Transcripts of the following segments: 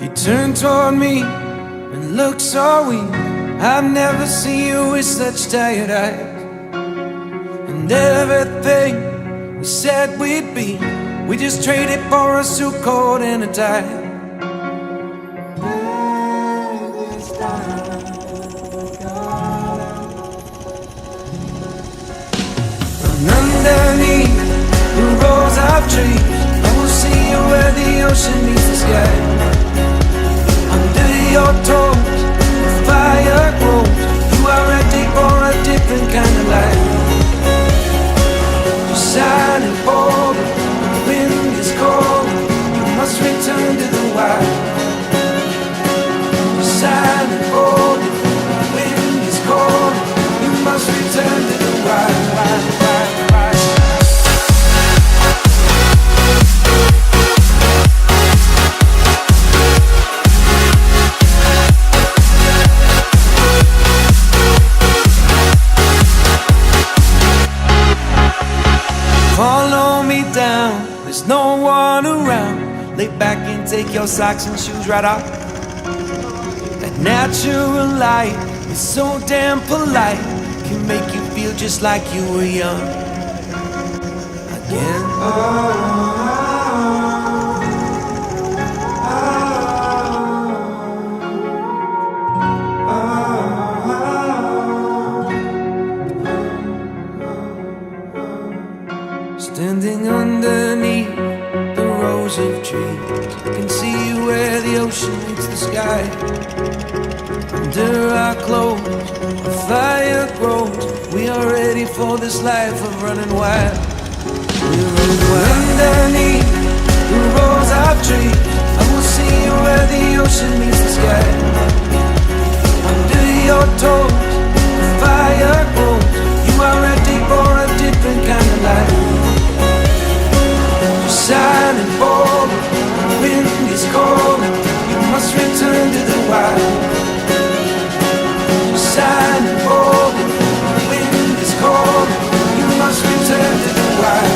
You turn toward me and look so weak. I've never seen you with such tired eyes. And everything we said we'd be, we just traded for a suit coat and a tie. And underneath the rows of trees, I will see you where the ocean meets the sky. Under your toes, the fire grows. You are ready for a different kind of life. You're shining bold, the wind is cold. You must return to the wild. You're shining bold, the wind is cold. You must return to the wild. Follow me down, there's no one around. Lay back and take your socks and shoes right off. That natural light is so damn polite, can make you feel just like you were young again. Standing underneath the rows of trees, I can see where the ocean meets the sky. Under our clothes, a fire grows. We are ready for this life of running wild. We're running wild. Underneath the rows of trees, I will see you where the ocean meets the sky. Under your toes, the fire grows. You are ready for a different kind of life. Shining bold, the wind is cold. You must return to the wild. Shining bold, the wind is cold. You must return to the wild.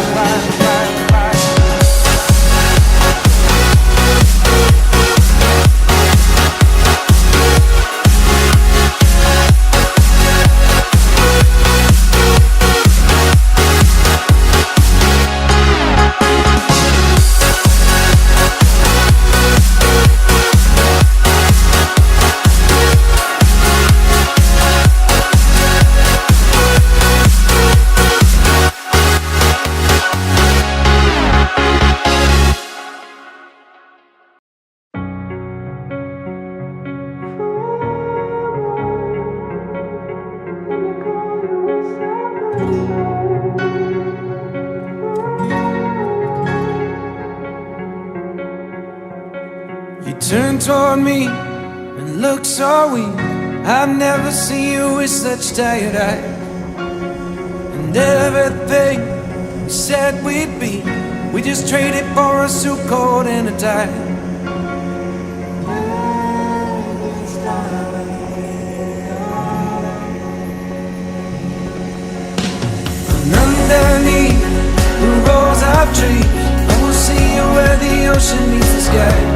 You turn toward me and look so weak. I've never seen you with such tired eyes. And everything we said we'd be, we just traded for a suit coat and a tie. And underneath the rows of trees, I will see you where the ocean meets the sky.